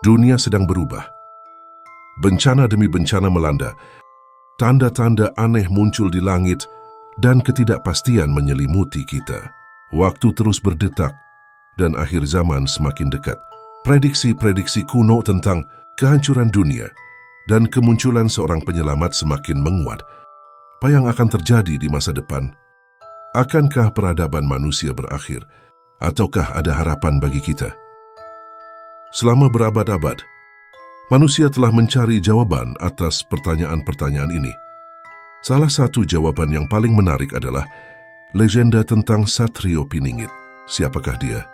Dunia sedang berubah. Bencana demi bencana melanda. Tanda-tanda aneh muncul di langit dan ketidakpastian menyelimuti kita. Waktu terus berdetak dan akhir zaman semakin dekat. Prediksi-prediksi kuno tentang kehancuran dunia dan kemunculan seorang penyelamat semakin menguat. Apa yang akan terjadi di masa depan? Akankah peradaban manusia berakhir? Ataukah ada harapan bagi kita? Selama berabad-abad, manusia telah mencari jawaban atas pertanyaan-pertanyaan ini. Salah satu jawaban yang paling menarik adalah legenda tentang Satrio Piningit. Siapakah dia?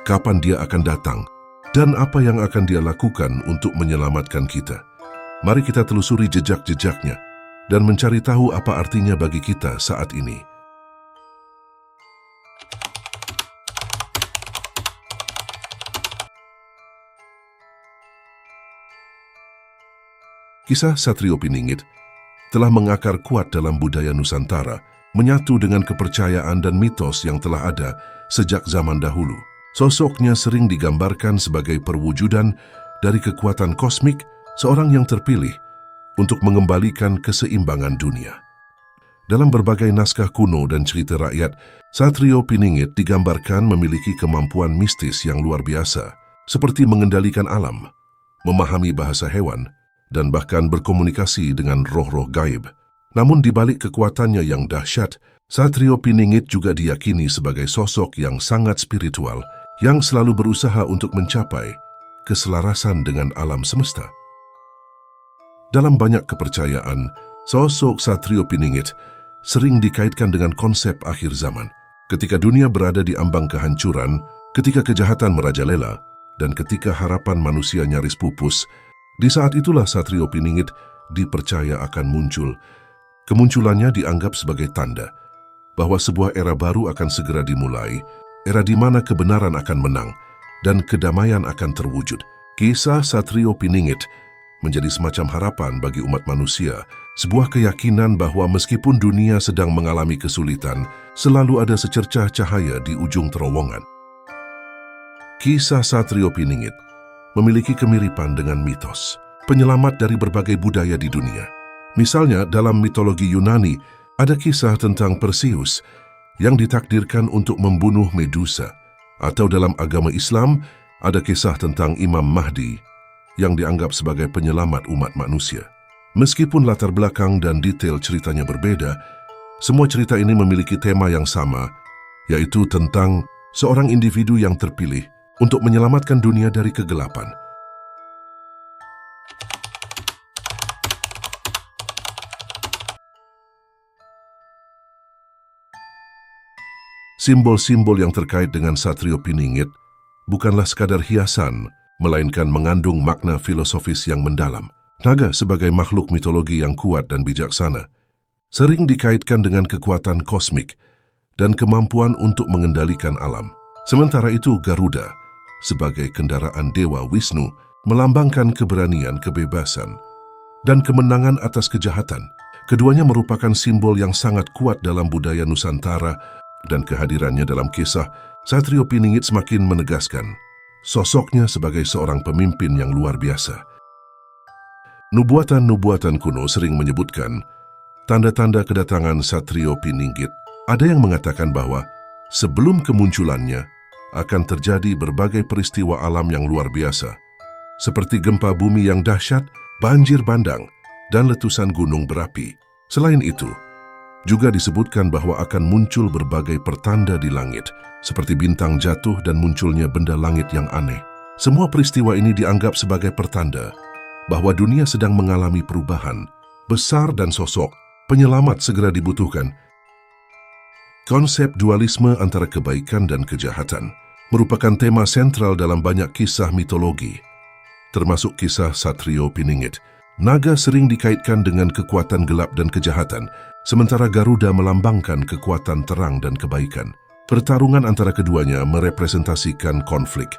Kapan dia akan datang? Dan apa yang akan dia lakukan untuk menyelamatkan kita? Mari kita telusuri jejak-jejaknya dan mencari tahu apa artinya bagi kita saat ini. Kisah Satrio Piningit telah mengakar kuat dalam budaya Nusantara, menyatu dengan kepercayaan dan mitos yang telah ada sejak zaman dahulu. Sosoknya sering digambarkan sebagai perwujudan dari kekuatan kosmik, seorang yang terpilih untuk mengembalikan keseimbangan dunia. Dalam berbagai naskah kuno dan cerita rakyat, Satrio Piningit digambarkan memiliki kemampuan mistis yang luar biasa, seperti mengendalikan alam, memahami bahasa hewan, dan bahkan berkomunikasi dengan roh-roh gaib. Namun di balik kekuatannya yang dahsyat, Satrio Piningit juga diyakini sebagai sosok yang sangat spiritual, yang selalu berusaha untuk mencapai keselarasan dengan alam semesta. Dalam banyak kepercayaan, sosok Satrio Piningit sering dikaitkan dengan konsep akhir zaman. Ketika dunia berada di ambang kehancuran, ketika kejahatan merajalela, dan ketika harapan manusia nyaris pupus, di saat itulah Satrio Piningit dipercaya akan muncul. Kemunculannya dianggap sebagai tanda bahwa sebuah era baru akan segera dimulai, era di mana kebenaran akan menang dan kedamaian akan terwujud. Kisah Satrio Piningit menjadi semacam harapan bagi umat manusia, sebuah keyakinan bahwa meskipun dunia sedang mengalami kesulitan, selalu ada secercah cahaya di ujung terowongan. Kisah Satrio Piningit memiliki kemiripan dengan mitos, penyelamat dari berbagai budaya di dunia. Misalnya, dalam mitologi Yunani, ada kisah tentang Perseus yang ditakdirkan untuk membunuh Medusa. Atau dalam agama Islam, ada kisah tentang Imam Mahdi yang dianggap sebagai penyelamat umat manusia. Meskipun latar belakang dan detail ceritanya berbeda, semua cerita ini memiliki tema yang sama, yaitu tentang seorang individu yang terpilih untuk menyelamatkan dunia dari kegelapan. Simbol-simbol yang terkait dengan Satrio Piningit bukanlah sekadar hiasan, melainkan mengandung makna filosofis yang mendalam. Naga sebagai makhluk mitologi yang kuat dan bijaksana, sering dikaitkan dengan kekuatan kosmik dan kemampuan untuk mengendalikan alam. Sementara itu, Garuda sebagai kendaraan Dewa Wisnu melambangkan keberanian, kebebasan, dan kemenangan atas kejahatan. Keduanya merupakan simbol yang sangat kuat dalam budaya Nusantara, dan kehadirannya dalam kisah Satrio Piningit semakin menegaskan sosoknya sebagai seorang pemimpin yang luar biasa. Nubuatan-nubuatan kuno sering menyebutkan tanda-tanda kedatangan Satrio Piningit. Ada yang mengatakan bahwa sebelum kemunculannya akan terjadi berbagai peristiwa alam yang luar biasa, seperti gempa bumi yang dahsyat, banjir bandang, dan letusan gunung berapi. Selain itu, juga disebutkan bahwa akan muncul berbagai pertanda di langit, seperti bintang jatuh dan munculnya benda langit yang aneh. Semua peristiwa ini dianggap sebagai pertanda bahwa dunia sedang mengalami perubahan besar dan sosok penyelamat segera dibutuhkan. Konsep dualisme antara kebaikan dan kejahatan merupakan tema sentral dalam banyak kisah mitologi, termasuk kisah Satrio Piningit. Naga sering dikaitkan dengan kekuatan gelap dan kejahatan, sementara Garuda melambangkan kekuatan terang dan kebaikan. Pertarungan antara keduanya merepresentasikan konflik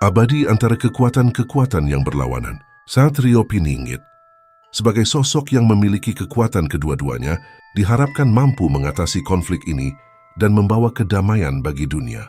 abadi antara kekuatan-kekuatan yang berlawanan. Satrio Piningit, sebagai sosok yang memiliki kekuatan kedua-duanya, diharapkan mampu mengatasi konflik ini dan membawa kedamaian bagi dunia.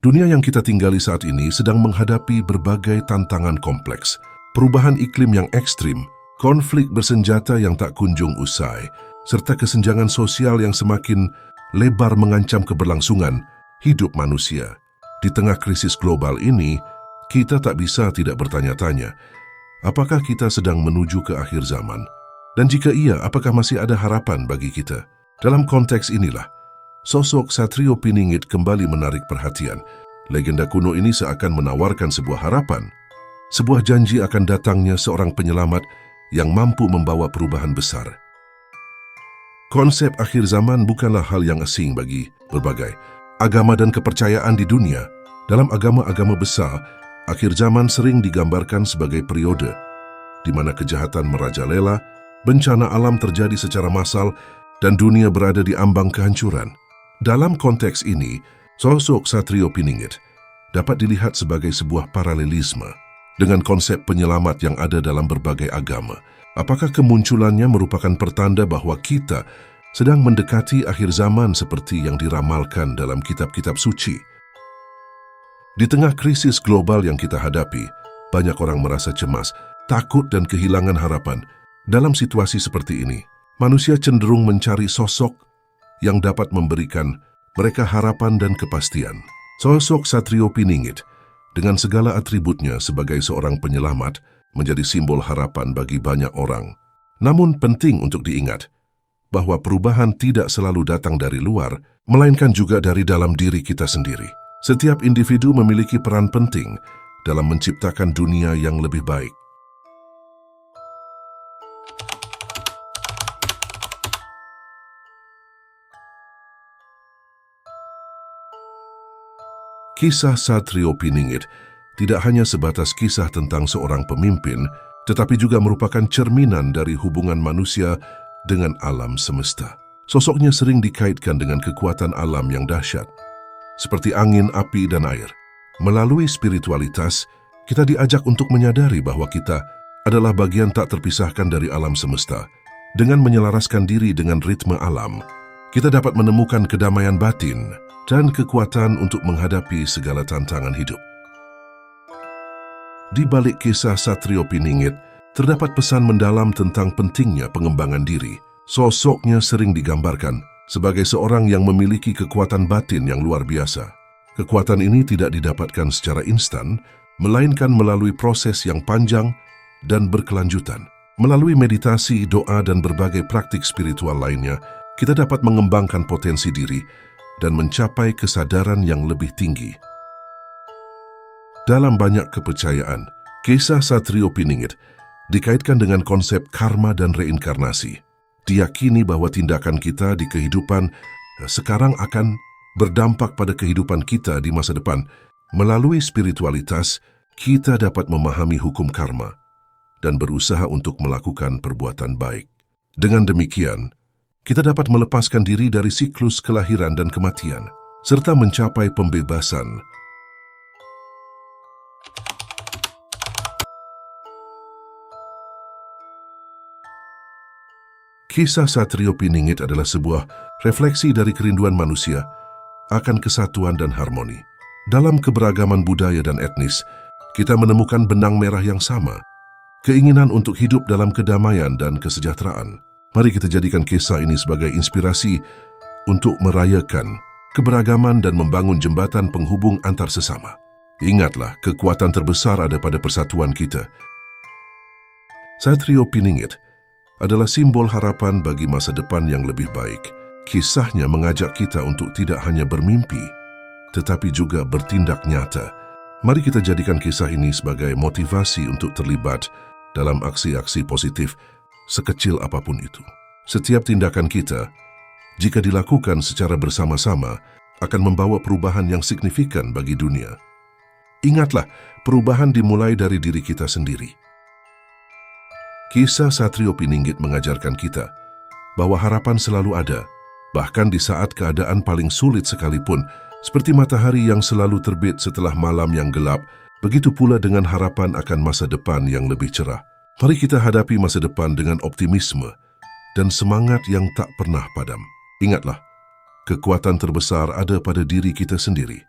Dunia yang kita tinggali saat ini sedang menghadapi berbagai tantangan kompleks. Perubahan iklim yang ekstrim, konflik bersenjata yang tak kunjung usai, serta kesenjangan sosial yang semakin lebar mengancam keberlangsungan hidup manusia. Di tengah krisis global ini, kita tak bisa tidak bertanya-tanya, apakah kita sedang menuju ke akhir zaman? Dan jika iya, apakah masih ada harapan bagi kita? Dalam konteks inilah, sosok Satrio Piningit kembali menarik perhatian. Legenda kuno ini seakan menawarkan sebuah harapan, sebuah janji akan datangnya seorang penyelamat yang mampu membawa perubahan besar. Konsep akhir zaman bukanlah hal yang asing bagi berbagai agama dan kepercayaan di dunia. Dalam agama-agama besar, akhir zaman sering digambarkan sebagai periode di mana kejahatan merajalela, bencana alam terjadi secara massal, dan dunia berada di ambang kehancuran. Dalam konteks ini, sosok Satrio Piningit dapat dilihat sebagai sebuah paralelisme dengan konsep penyelamat yang ada dalam berbagai agama. Apakah kemunculannya merupakan pertanda bahwa kita sedang mendekati akhir zaman seperti yang diramalkan dalam kitab-kitab suci? Di tengah krisis global yang kita hadapi, banyak orang merasa cemas, takut dan kehilangan harapan. Dalam situasi seperti ini, manusia cenderung mencari sosok yang dapat memberikan mereka harapan dan kepastian. Sosok Satrio Piningit, dengan segala atributnya sebagai seorang penyelamat, menjadi simbol harapan bagi banyak orang. Namun penting untuk diingat bahwa perubahan tidak selalu datang dari luar, melainkan juga dari dalam diri kita sendiri. Setiap individu memiliki peran penting dalam menciptakan dunia yang lebih baik. Kisah Satrio Piningit tidak hanya sebatas kisah tentang seorang pemimpin, tetapi juga merupakan cerminan dari hubungan manusia dengan alam semesta. Sosoknya sering dikaitkan dengan kekuatan alam yang dahsyat, seperti angin, api, dan air. Melalui spiritualitas, kita diajak untuk menyadari bahwa kita adalah bagian tak terpisahkan dari alam semesta. Dengan menyelaraskan diri dengan ritme alam, kita dapat menemukan kedamaian batin dan kekuatan untuk menghadapi segala tantangan hidup. Di balik kisah Satrio Piningit, terdapat pesan mendalam tentang pentingnya pengembangan diri. Sosoknya sering digambarkan sebagai seorang yang memiliki kekuatan batin yang luar biasa. Kekuatan ini tidak didapatkan secara instan, melainkan melalui proses yang panjang dan berkelanjutan. Melalui meditasi, doa, dan berbagai praktik spiritual lainnya, kita dapat mengembangkan potensi diri dan mencapai kesadaran yang lebih tinggi. Dalam banyak kepercayaan, kisah Satrio Piningit dikaitkan dengan konsep karma dan reinkarnasi. Diyakini bahwa tindakan kita di kehidupan sekarang akan berdampak pada kehidupan kita di masa depan. Melalui spiritualitas, kita dapat memahami hukum karma dan berusaha untuk melakukan perbuatan baik. Dengan demikian, kita dapat melepaskan diri dari siklus kelahiran dan kematian, serta mencapai pembebasan. Kisah Satrio Piningit adalah sebuah refleksi dari kerinduan manusia akan kesatuan dan harmoni. Dalam keberagaman budaya dan etnis, kita menemukan benang merah yang sama, keinginan untuk hidup dalam kedamaian dan kesejahteraan. Mari kita jadikan kisah ini sebagai inspirasi untuk merayakan keberagaman dan membangun jembatan penghubung antar sesama. Ingatlah, kekuatan terbesar ada pada persatuan kita. Satrio Piningit adalah simbol harapan bagi masa depan yang lebih baik. Kisahnya mengajak kita untuk tidak hanya bermimpi, tetapi juga bertindak nyata. Mari kita jadikan kisah ini sebagai motivasi untuk terlibat dalam aksi-aksi positif, sekecil apapun itu. Setiap tindakan kita, jika dilakukan secara bersama-sama, akan membawa perubahan yang signifikan bagi dunia. Ingatlah, perubahan dimulai dari diri kita sendiri. Kisah Satrio Piningit mengajarkan kita bahwa harapan selalu ada, bahkan di saat keadaan paling sulit sekalipun, seperti matahari yang selalu terbit setelah malam yang gelap, begitu pula dengan harapan akan masa depan yang lebih cerah. Mari kita hadapi masa depan dengan optimisme dan semangat yang tak pernah padam. Ingatlah, kekuatan terbesar ada pada diri kita sendiri.